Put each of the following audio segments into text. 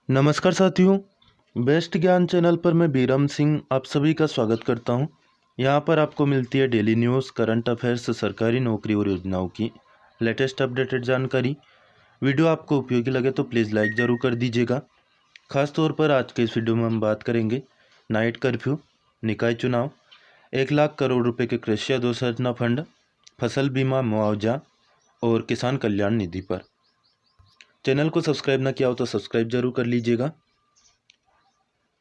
नमस्कार साथियों। बेस्ट ज्ञान चैनल पर मैं बीरम सिंह आप सभी का स्वागत करता हूं। यहां पर आपको मिलती है डेली न्यूज़, करंट अफेयर्स, सरकारी नौकरी और योजनाओं की लेटेस्ट अपडेटेड जानकारी। वीडियो आपको उपयोगी लगे तो प्लीज़ लाइक ज़रूर कर दीजिएगा। खास तौर पर आज के इस वीडियो में हम बात करेंगे नाइट कर्फ्यू, निकाय चुनाव, 1 लाख करोड़ रुपये के कृषि अधोसंरचना फंड, फसल बीमा मुआवजा और किसान कल्याण निधि पर। चैनल को सब्सक्राइब ना किया हो तो सब्सक्राइब जरूर कर लीजिएगा।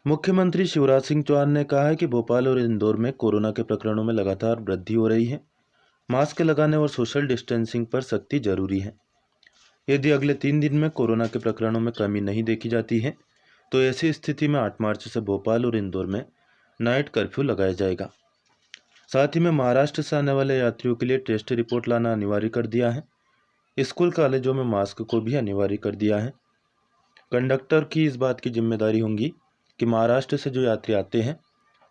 मुख्यमंत्री शिवराज सिंह चौहान ने कहा है कि भोपाल और इंदौर में कोरोना के प्रकरणों में लगातार वृद्धि हो रही है। मास्क लगाने और सोशल डिस्टेंसिंग पर सख्ती जरूरी है। यदि अगले 3 दिन में कोरोना के प्रकरणों में कमी नहीं देखी जाती है तो ऐसी स्थिति में 8 मार्च से भोपाल और इंदौर में नाइट कर्फ्यू लगाया जाएगा। साथ ही में महाराष्ट्र से आने वाले यात्रियों के लिए टेस्ट रिपोर्ट लाना अनिवार्य कर दिया है। स्कूल कॉलेजों में मास्क को भी अनिवार्य कर दिया है। कंडक्टर की इस बात की जिम्मेदारी होगी कि महाराष्ट्र से जो यात्री आते हैं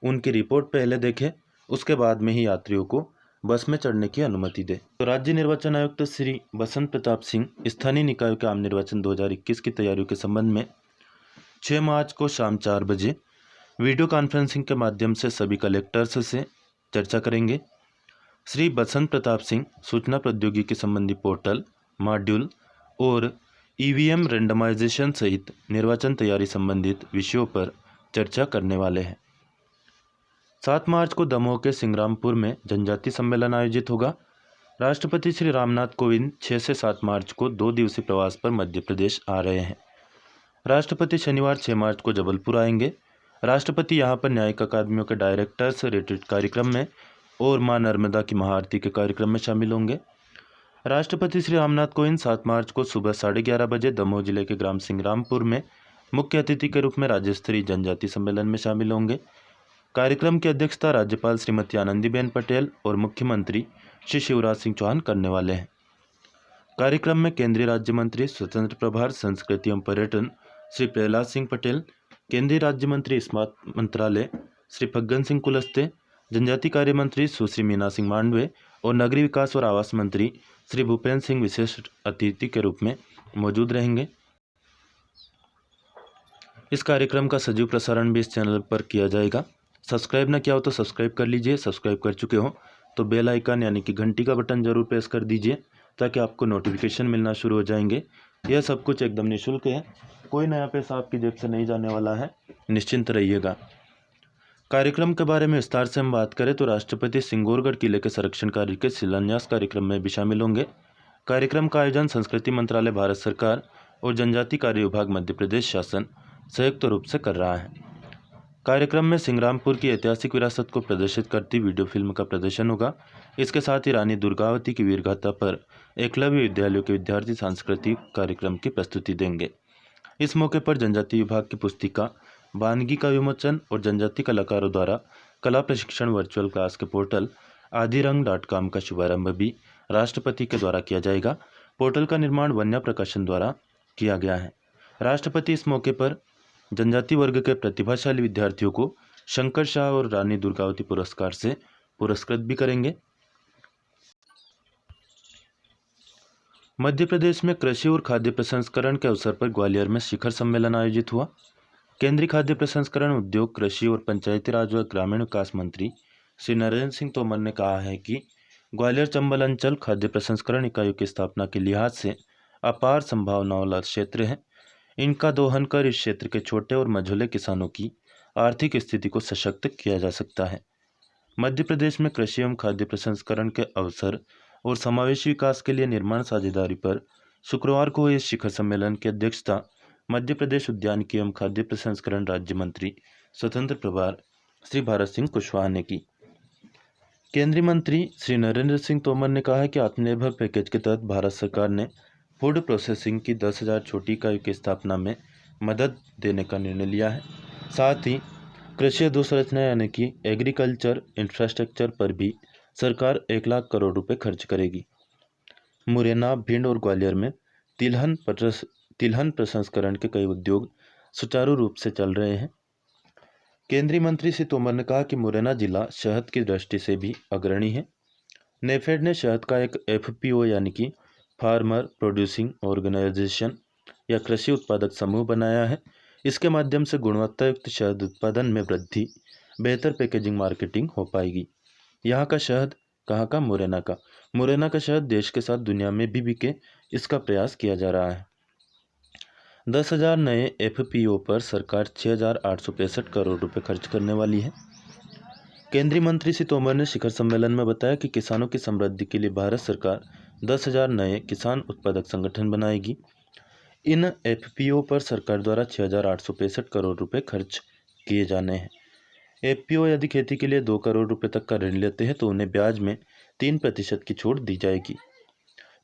उनकी रिपोर्ट पहले देखें, उसके बाद में ही यात्रियों को बस में चढ़ने की अनुमति दे। तो राज्य निर्वाचन आयुक्त श्री बसंत प्रताप सिंह स्थानीय निकायों के आम निर्वाचन 2021 की तैयारियों के संबंध में 6 मार्च को शाम 4 बजे वीडियो कॉन्फ्रेंसिंग के माध्यम से सभी कलेक्टर्स से चर्चा करेंगे। श्री बसंत प्रताप सिंह सूचना प्रौद्योगिकी संबंधी पोर्टल, मॉड्यूल और ईवीएम रेंडमाइजेशन सहित निर्वाचन तैयारी संबंधित विषयों पर चर्चा करने वाले हैं। 7 मार्च को दमोह के सिंग्रामपुर में जनजाति सम्मेलन आयोजित होगा। राष्ट्रपति श्री रामनाथ कोविंद 6 से 7 मार्च को 2 दिवसीय प्रवास पर मध्य प्रदेश आ रहे हैं। राष्ट्रपति शनिवार 6 मार्च को जबलपुर आएंगे। राष्ट्रपति यहां पर न्यायिक अकादमियों के डायरेक्टर्स रिट्रीट कार्यक्रम में और मां नर्मदा की महाआरती के कार्यक्रम में शामिल होंगे। राष्ट्रपति श्री रामनाथ कोविंद 7 मार्च को सुबह 11:30 बजे दमोह जिले के ग्राम सिंग्रामपुर में मुख्य अतिथि के रूप में राज्य स्तरीय जनजाति सम्मेलन में शामिल होंगे। कार्यक्रम की अध्यक्षता राज्यपाल श्रीमती आनंदीबेन पटेल और मुख्यमंत्री श्री शिवराज सिंह चौहान करने वाले हैं। कार्यक्रम में केंद्रीय राज्य मंत्री स्वतंत्र प्रभार संस्कृति एवं पर्यटन श्री प्रहलाद सिंह पटेल, केंद्रीय राज्य मंत्री इस्पात मंत्रालय श्री फग्गन सिंह कुलस्ते, जनजाति कार्य मंत्री सुश्री मीना सिंह मांडवे और नगरीय विकास और आवास मंत्री श्री भूपेंद्र सिंह विशेष अतिथि के रूप में मौजूद रहेंगे। इस कार्यक्रम का सजीव प्रसारण भी इस चैनल पर किया जाएगा। सब्सक्राइब ना किया हो तो सब्सक्राइब कर लीजिए। सब्सक्राइब कर चुके हो तो बेल आइकन यानी कि घंटी का बटन जरूर प्रेस कर दीजिए ताकि आपको नोटिफिकेशन मिलना शुरू हो जाएंगे। यह सब कुछ एकदम निःशुल्क है, कोई नया पैसा आपकी जेब से नहीं जाने वाला है, निश्चिंत रहिएगा। कार्यक्रम के बारे में विस्तार से हम बात करें तो राष्ट्रपति सिंगोरगढ़ किले के संरक्षण कार्य के शिलान्यास कार्यक्रम में भी शामिल होंगे। कार्यक्रम का आयोजन संस्कृति मंत्रालय भारत सरकार और जनजाति कार्य विभाग मध्य प्रदेश शासन संयुक्त रूप से कर रहा है। कार्यक्रम में सिंग्रामपुर की ऐतिहासिक विरासत को प्रदर्शित करती वीडियो फिल्म का प्रदर्शन होगा। इसके साथ ही रानी दुर्गावती की वीरगाथा पर एकलव्य विद्यालयों के विद्यार्थी सांस्कृतिक कार्यक्रम की प्रस्तुति देंगे। इस मौके पर जनजाति विभाग की पुस्तिका वानगी का विमोचन और जनजाति कलाकारों द्वारा कला प्रशिक्षण वर्चुअल क्लास के पोर्टल आदिरंग.com का शुभारंभ भी राष्ट्रपति के द्वारा किया जाएगा। पोर्टल का निर्माण वन्या प्रकाशन द्वारा किया गया है। राष्ट्रपति इस मौके पर जनजाति वर्ग के प्रतिभाशाली विद्यार्थियों को शंकर शाह और रानी दुर्गावती पुरस्कार से पुरस्कृत भी करेंगे। मध्य प्रदेश में कृषि और खाद्य प्रसंस्करण के अवसर पर ग्वालियर में शिखर सम्मेलन आयोजित हुआ। केंद्रीय खाद्य प्रसंस्करण, उद्योग, कृषि और पंचायती राज व ग्रामीण विकास मंत्री श्री नरेंद्र सिंह तोमर ने कहा है कि ग्वालियर चंबल अंचल खाद्य प्रसंस्करण इकाइयों की स्थापना के लिहाज से अपार संभावनाओं वाला क्षेत्र है। इनका दोहन कर इस क्षेत्र के छोटे और मझोले किसानों की आर्थिक स्थिति को सशक्त किया जा सकता है। मध्य प्रदेश में कृषि एवं खाद्य प्रसंस्करण के अवसर और समावेशी विकास के लिए निर्माण साझेदारी पर शुक्रवार को हुए इस शिखर सम्मेलन की अध्यक्षता मध्य प्रदेश उद्यानिकी एवं खाद्य प्रसंस्करण राज्य मंत्री स्वतंत्र प्रभार श्री भारत सिंह कुशवाहा ने की। केंद्रीय मंत्री श्री नरेंद्र सिंह तोमर ने कहा है कि आत्मनिर्भर पैकेज के तहत भारत सरकार ने फूड प्रोसेसिंग की 10,000 छोटी इकाइयों की स्थापना में मदद देने का निर्णय लिया है। साथ ही कृषि अधोसंरचना यानी कि एग्रीकल्चर इंफ्रास्ट्रक्चर पर भी सरकार 1 लाख करोड़ रुपए खर्च करेगी। मुरैना, भिंड और ग्वालियर में तिलहन प्रसंस्करण के कई उद्योग सुचारू रूप से चल रहे हैं। केंद्रीय मंत्री श्री तोमर ने कहा कि मुरैना जिला शहद की दृष्टि से भी अग्रणी है। नेफेड ने शहद का एक एफपीओ यानी कि फार्मर प्रोड्यूसिंग ऑर्गेनाइजेशन या कृषि उत्पादक समूह बनाया है। इसके माध्यम से गुणवत्तायुक्त शहद उत्पादन में वृद्धि, बेहतर पैकेजिंग मार्केटिंग हो पाएगी। यहाँ का शहद कहाँ का? मुरैना का। मुरैना का शहद देश के साथ दुनिया में भी बिके, इसका प्रयास किया जा रहा है। 10,000 नए एफपीओ पर सरकार 6,865 करोड़ रुपए खर्च करने वाली है। केंद्रीय मंत्री श्री तोमर ने शिखर सम्मेलन में बताया कि किसानों की समृद्धि के लिए भारत सरकार 10,000 नए किसान उत्पादक संगठन बनाएगी। इन एफपीओ पर सरकार द्वारा 6,865 करोड़ रुपए खर्च किए जाने हैं। एफपीओ यदि खेती के लिए 2 करोड़ रुपए तक का ऋण लेते हैं तो उन्हें ब्याज में 3% की छूट दी जाएगी।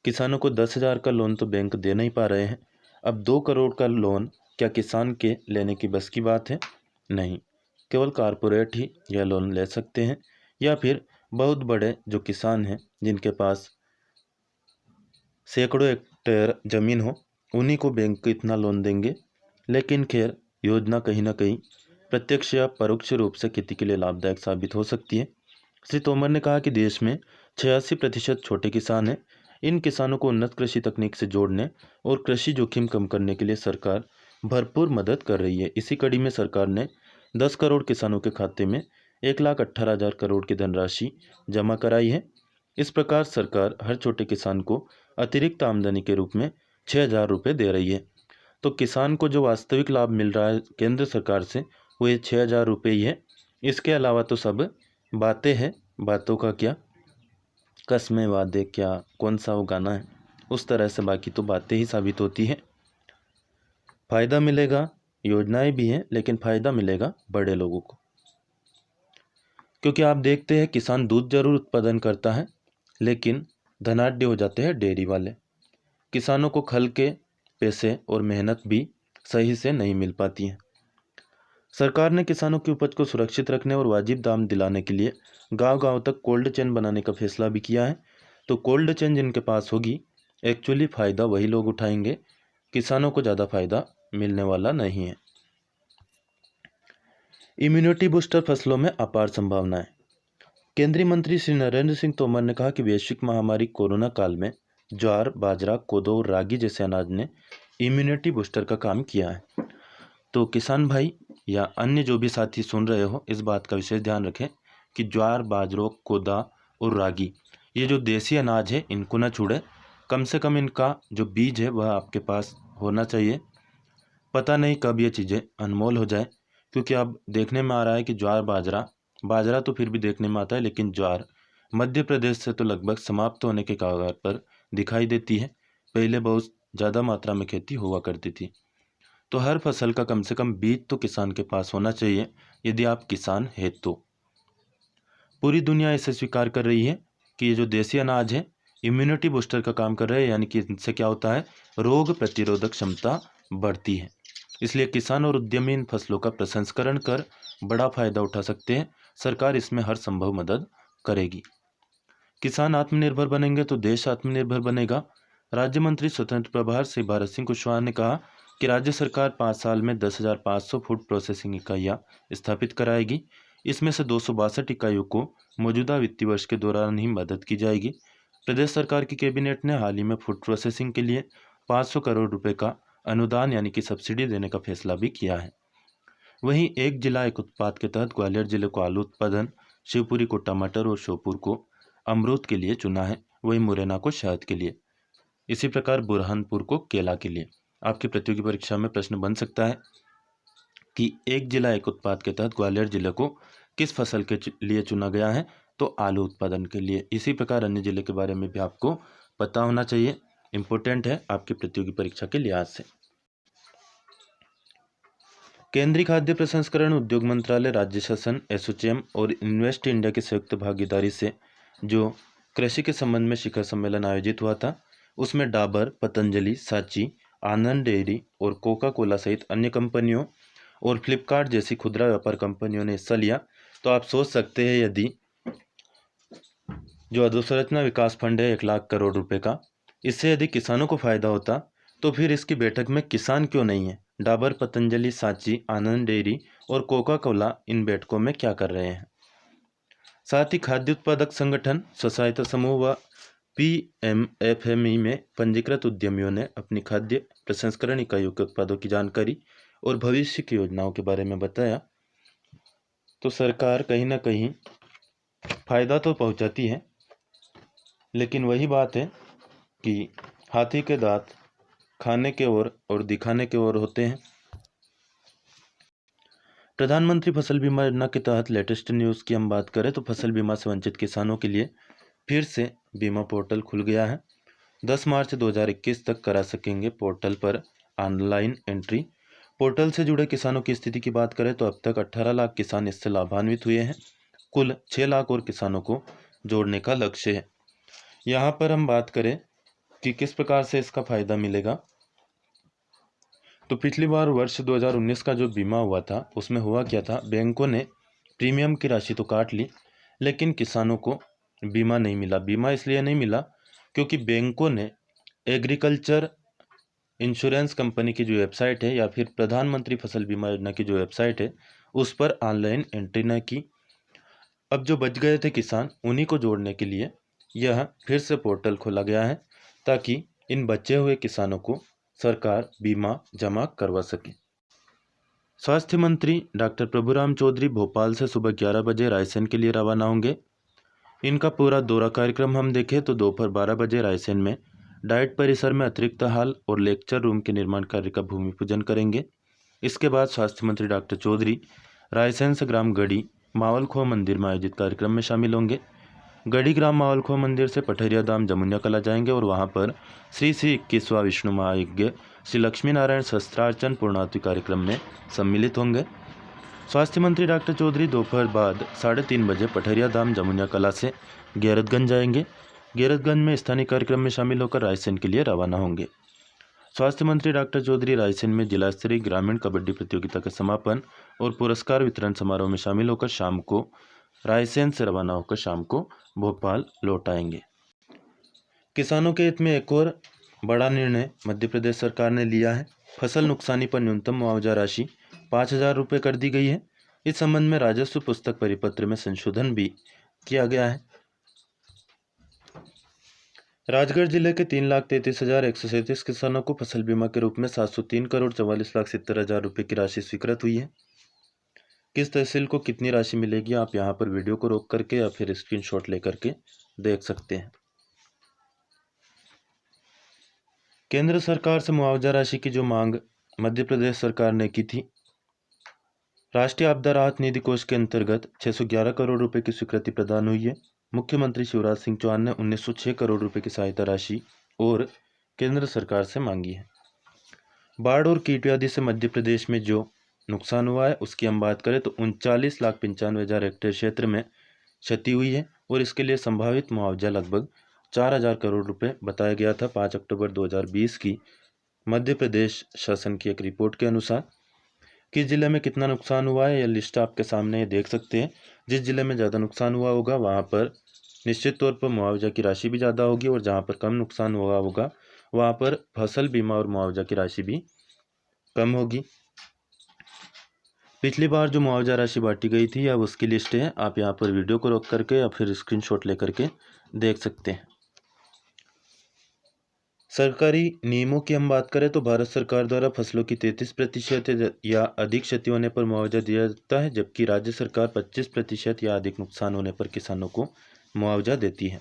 किसानों को 10,000 का लोन तो बैंक दे नहीं पा रहे हैं, अब 2 करोड़ का लोन क्या किसान के लेने की बस की बात है? नहीं, केवल कारपोरेट ही यह लोन ले सकते हैं, या फिर बहुत बड़े जो किसान हैं जिनके पास सैकड़ों हेक्टेयर जमीन हो, उन्हीं को बैंक इतना लोन देंगे। लेकिन खैर, योजना कहीं ना कहीं प्रत्यक्ष या परोक्ष रूप से खेती के लिए लाभदायक साबित हो सकती है। श्री तोमर ने कहा कि देश में 86% छोटे किसान हैं। इन किसानों को उन्नत कृषि तकनीक से जोड़ने और कृषि जोखिम कम करने के लिए सरकार भरपूर मदद कर रही है। इसी कड़ी में सरकार ने 10 करोड़ किसानों के खाते में 1,18,000 करोड़ की धनराशि जमा कराई है। इस प्रकार सरकार हर छोटे किसान को अतिरिक्त आमदनी के रूप में 6,000 रुपये दे रही है। तो किसान को जो वास्तविक लाभ मिल रहा है केंद्र सरकार से, वो ये 6,000 रुपये ही है। इसके अलावा तो सब बातें हैं। बातों का क्या, कसमें वादे क्या, कौन सा वो गाना है, उस तरह से बाकी तो बातें ही साबित होती हैं। फायदा मिलेगा, योजनाएं भी हैं, लेकिन फायदा मिलेगा बड़े लोगों को, क्योंकि आप देखते हैं किसान दूध जरूर उत्पादन करता है, लेकिन धनाढ्य हो जाते हैं डेयरी वाले। किसानों को खल के पैसे और मेहनत भी सही से नहीं मिल पाती है। सरकार ने किसानों की उपज को सुरक्षित रखने और वाजिब दाम दिलाने के लिए गांव-गांव तक कोल्ड चेन बनाने का फैसला भी किया है। तो कोल्ड चेन जिनके पास होगी, एक्चुअली फ़ायदा वही लोग उठाएंगे, किसानों को ज़्यादा फायदा मिलने वाला नहीं है। इम्यूनिटी बूस्टर फसलों में अपार संभावनाएं। केंद्रीय मंत्री श्री नरेंद्र सिंह तोमर ने कहा कि वैश्विक महामारी कोरोना काल में ज्वार, बाजरा, कोदो और रागी जैसे अनाज ने इम्यूनिटी बूस्टर का काम किया है। तो किसान भाई या अन्य जो भी साथी सुन रहे हो, इस बात का विशेष ध्यान रखें कि ज्वार, बाजरों, कोदा और रागी, ये जो देसी अनाज है, इनको ना छूड़े। कम से कम इनका जो बीज है वह आपके पास होना चाहिए। पता नहीं कब ये चीज़ें अनमोल हो जाए, क्योंकि अब देखने में आ रहा है कि ज्वार, बाजरा तो फिर भी देखने में आता है, लेकिन ज्वार मध्य प्रदेश से तो लगभग समाप्त होने के कगार पर दिखाई देती है। पहले बहुत ज़्यादा मात्रा में खेती हुआ करती थी। तो हर फसल का कम से कम बीज तो किसान के पास होना चाहिए, यदि आप किसान हैं तो। पूरी दुनिया इसे स्वीकार कर रही है कि ये जो देसी अनाज है इम्यूनिटी बूस्टर का काम कर रहे हैं, यानी कि इनसे क्या होता है, रोग प्रतिरोधक क्षमता बढ़ती है। इसलिए किसान और उद्यमी इन फसलों का प्रसंस्करण कर बड़ा फायदा उठा सकते हैं। सरकार इसमें हर संभव मदद करेगी। किसान आत्मनिर्भर बनेंगे तो देश आत्मनिर्भर बनेगा। राज्य मंत्री स्वतंत्र प्रभार श्री भारत सिंह कुशवाहा ने कहा कि राज्य सरकार 5 साल में 10,500 फूड प्रोसेसिंग इकाइयाँ स्थापित कराएगी। इसमें से 262 इकाइयों को मौजूदा वित्तीय वर्ष के दौरान ही मदद की जाएगी। प्रदेश सरकार की कैबिनेट ने हाल ही में फूड प्रोसेसिंग के लिए 500 करोड़ रुपए का अनुदान यानी कि सब्सिडी देने का फैसला भी किया है। वहीं एक जिला एक उत्पाद के तहत ग्वालियर जिले को आलू उत्पादन, शिवपुरी को टमाटर और श्योपुर को अमरूद के लिए चुना है, वहीं मुरैना को शहद के लिए, इसी प्रकार बुरहानपुर को केला के लिए। आपकी प्रतियोगी परीक्षा में प्रश्न बन सकता है कि एक जिला एक उत्पाद के तहत ग्वालियर जिले को किस फसल के लिए चुना गया है, तो आलू उत्पादन के लिए। इसी प्रकार अन्य जिले के बारे में भी आपको पता होना चाहिए, इम्पोर्टेंट है आपकी प्रतियोगी परीक्षा के लिहाज से। केंद्रीय खाद्य प्रसंस्करण उद्योग मंत्रालय, राज्य शासन, एसोचैम और इन्वेस्ट इंडिया की संयुक्त भागीदारी से जो कृषि के संबंध में शिखर सम्मेलन आयोजित हुआ था, उसमें डाबर, पतंजलि, सांची, आनंद डेयरी और कोका कोला सहित अन्य कंपनियों और फ्लिपकार्ट जैसी खुदरा व्यापार कंपनियों ने हिस्सा लिया। तो आप सोच सकते हैं, यदि जो अधोसंरचना विकास फंड है 1,00,000 करोड़ रुपए का, इससे यदि किसानों को फायदा होता, तो फिर इसकी बैठक में किसान क्यों नहीं है? डाबर, पतंजलि, सांची, आनंद डेयरी और कोका कोला इन बैठकों में क्या कर रहे हैं? साथ ही खाद्य उत्पादक संगठन, स्व सहायता समूह व पीएमएफएमई में पंजीकृत उद्यमियों ने अपनी खाद्य प्रसंस्करण इकाइयों के उत्पादों की जानकारी और भविष्य की योजनाओं के बारे में बताया। तो सरकार कहीं ना कहीं फायदा तो पहुंचाती है, लेकिन वही बात है कि हाथी के दांत खाने के ओर और दिखाने के ओर होते हैं। प्रधानमंत्री फसल बीमा योजना के तहत लेटेस्ट न्यूज़ की हम बात करें तो फसल बीमा से वंचित किसानों के लिए फिर से बीमा पोर्टल खुल गया है। 10 मार्च 2021 तक करा सकेंगे पोर्टल पर ऑनलाइन एंट्री। पोर्टल से जुड़े किसानों की स्थिति की बात करें तो अब तक 18 लाख किसान इससे लाभान्वित हुए हैं। कुल 6 लाख और किसानों को जोड़ने का लक्ष्य है। यहाँ पर हम बात करें कि किस प्रकार से इसका फायदा मिलेगा, तो पिछली बार वर्ष 2019 का जो बीमा हुआ था उसमें हुआ क्या था, बैंकों ने प्रीमियम की राशि तो काट ली, लेकिन किसानों को बीमा नहीं मिला। बीमा इसलिए नहीं मिला क्योंकि बैंकों ने एग्रीकल्चर इंश्योरेंस कंपनी की जो वेबसाइट है या फिर प्रधानमंत्री फसल बीमा योजना की जो वेबसाइट है उस पर ऑनलाइन एंट्री न की। अब जो बच गए थे किसान, उन्हीं को जोड़ने के लिए यह फिर से पोर्टल खोला गया है ताकि इन बचे हुए किसानों को सरकार बीमा जमा करवा सके। स्वास्थ्य मंत्री डॉक्टर प्रभुराम चौधरी भोपाल से सुबह 11 बजे रायसेन के लिए रवाना होंगे। इनका पूरा दौरा कार्यक्रम हम देखें तो दोपहर 12 बजे रायसेन में डाइट परिसर में अतिरिक्त हॉल और लेक्चर रूम के निर्माण कार्य का भूमि पूजन करेंगे। इसके बाद स्वास्थ्य मंत्री डॉक्टर चौधरी रायसेन से ग्राम गढ़ी मावलखोह मंदिर में आयोजित कार्यक्रम में शामिल होंगे। गढ़ी ग्राम मावलखोह मंदिर से पठरिया धाम जमुनिया कला जाएंगे और वहां पर श्री 21वां विष्णु महायज्ञ श्री लक्ष्मी नारायण शस्त्रार्चन पूर्णाहुति कार्यक्रम में सम्मिलित होंगे। स्वास्थ्य मंत्री डॉक्टर चौधरी दोपहर बाद 3:30 बजे पठरिया धाम जमुनिया कला से गैरतगंज जाएंगे। गैरतगंज में स्थानीय कार्यक्रम में शामिल होकर रायसेन के लिए रवाना होंगे। स्वास्थ्य मंत्री डॉक्टर चौधरी रायसेन में जिला स्तरीय ग्रामीण कबड्डी प्रतियोगिता के समापन और पुरस्कार वितरण समारोह में शामिल होकर शाम को रायसेन से रवाना होकर शाम को भोपाल लौट आएंगे। किसानों के हित में एक और बड़ा निर्णय मध्य प्रदेश सरकार ने लिया है। फसल नुकसानी पर न्यूनतम मुआवजा राशि 5,000 रुपये कर दी गई है। इस संबंध में राजस्व पुस्तक परिपत्र में संशोधन भी किया गया है। राजगढ़ जिले के 3,33,137 किसानों को फसल बीमा के रूप में 703,44,70,000 रुपये की राशि स्वीकृत हुई है। किस तहसील को कितनी राशि मिलेगी आप यहाँ पर वीडियो को रोक करके या फिर स्क्रीनशॉट लेकर के देख सकते हैं। केंद्र सरकार से मुआवजा राशि की जो मांग मध्य प्रदेश सरकार ने की थी, राष्ट्रीय आपदा राहत निधि कोष के अंतर्गत 611 करोड़ रुपए की स्वीकृति प्रदान हुई है। मुख्यमंत्री शिवराज सिंह चौहान ने 1906 करोड़ रुपए की सहायता राशि और केंद्र सरकार से मांगी है। बाढ़ और कीट व्याधि से मध्य प्रदेश में जो नुकसान हुआ है उसकी हम बात करें तो 39,95,000 हेक्टेयर क्षेत्र में क्षति हुई है और इसके लिए संभावित मुआवजा लगभग 4,000 करोड़ रुपए बताया गया था 5 अक्टूबर 2020 की मध्य प्रदेश शासन की एक रिपोर्ट के अनुसार। किस जिले में कितना नुकसान हुआ है यह लिस्ट आपके सामने देख सकते हैं। जिस जिले में ज़्यादा नुकसान हुआ होगा वहाँ पर निश्चित तौर पर मुआवजा की राशि भी ज़्यादा होगी और जहाँ पर कम नुकसान हुआ होगा वहाँ पर फसल बीमा और मुआवजा की राशि भी कम होगी। पिछली बार जो मुआवजा राशि बांटी गई थी अब उसकी लिस्ट है, आप यहाँ पर वीडियो को रोक करके या फिर स्क्रीनशॉट लेकर के देख सकते हैं। सरकारी नियमों की हम बात करें तो भारत सरकार द्वारा फसलों की 33% या अधिक क्षति होने पर मुआवजा दिया जाता है, जबकि राज्य सरकार 25% या अधिक नुकसान होने पर किसानों को मुआवजा देती है।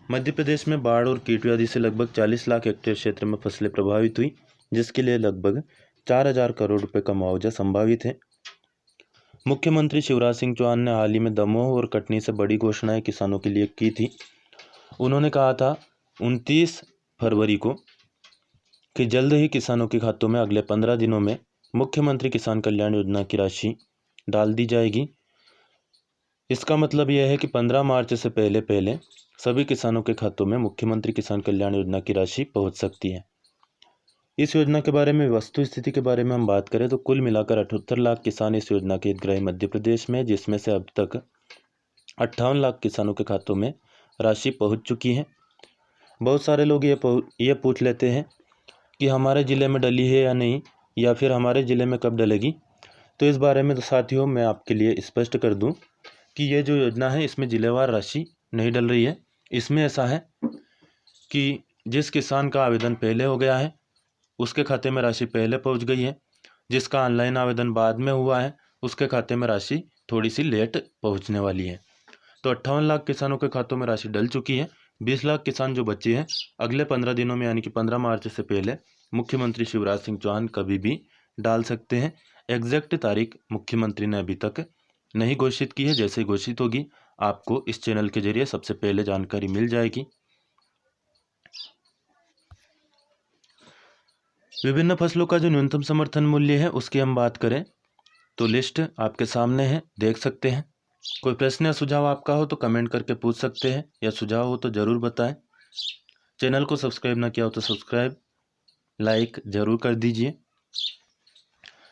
मध्य प्रदेश में बाढ़ और कीट व्याधि से लगभग 40 लाख हेक्टेयर क्षेत्र में फसलें प्रभावित हुई, जिसके लिए लगभग 4,000 करोड़ रुपए का मुआवजा संभावित है। मुख्यमंत्री शिवराज सिंह चौहान ने हाल ही में दमोह और कटनी से बड़ी घोषणाएं किसानों के लिए की थी। उन्होंने कहा था 29 फरवरी को कि जल्द ही किसानों के खातों में अगले 15 दिनों में मुख्यमंत्री किसान कल्याण योजना की राशि डाल दी जाएगी। इसका मतलब यह है कि 15 मार्च से पहले पहले सभी किसानों के खातों में मुख्यमंत्री किसान कल्याण योजना की राशि पहुंच सकती है। इस योजना के बारे में वस्तु स्थिति के बारे में हम बात करें तो कुल मिलाकर 78 लाख किसान इस योजना के हितग्राही मध्य प्रदेश में, जिसमें से अब तक 58 लाख किसानों के खातों में राशि पहुंच चुकी है। बहुत सारे लोग ये पूछ लेते हैं कि हमारे ज़िले में डली है या नहीं, या फिर हमारे ज़िले में कब डलेगी। तो इस बारे में तो साथियों मैं आपके लिए स्पष्ट कर दूं कि ये जो योजना है इसमें ज़िलेवार राशि नहीं डल रही है। इसमें ऐसा है कि जिस किसान का आवेदन पहले हो गया है उसके खाते में राशि पहले पहुंच गई है। जिसका ऑनलाइन आवेदन बाद में हुआ है उसके खाते में राशि थोड़ी सी लेट पहुंचने वाली है। तो 58 लाख किसानों के खातों में राशि डल चुकी है। 20 लाख किसान जो बचे हैं अगले 15 दिनों में यानी कि 15 मार्च से पहले मुख्यमंत्री शिवराज सिंह चौहान कभी भी डाल सकते हैं। एग्जैक्ट तारीख मुख्यमंत्री ने अभी तक नहीं घोषित की है। जैसे ही घोषित होगी आपको इस चैनल के जरिए सबसे पहले जानकारी मिल जाएगी। विभिन्न फसलों का जो न्यूनतम समर्थन मूल्य है उसकी हम बात करें तो लिस्ट आपके सामने है, देख सकते हैं। कोई प्रश्न या सुझाव आपका हो तो कमेंट करके पूछ सकते हैं, या सुझाव हो तो ज़रूर बताएं। चैनल को सब्सक्राइब ना किया हो तो सब्सक्राइब, लाइक ज़रूर कर दीजिए।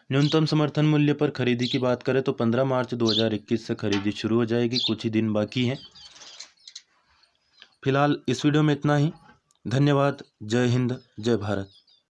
न्यूनतम समर्थन मूल्य पर खरीदी की बात करें तो 15 मार्च 2021 से खरीदी शुरू हो जाएगी, कुछ ही दिन बाकी हैं। फिलहाल इस वीडियो में इतना ही। धन्यवाद। जय हिंद, जय भारत।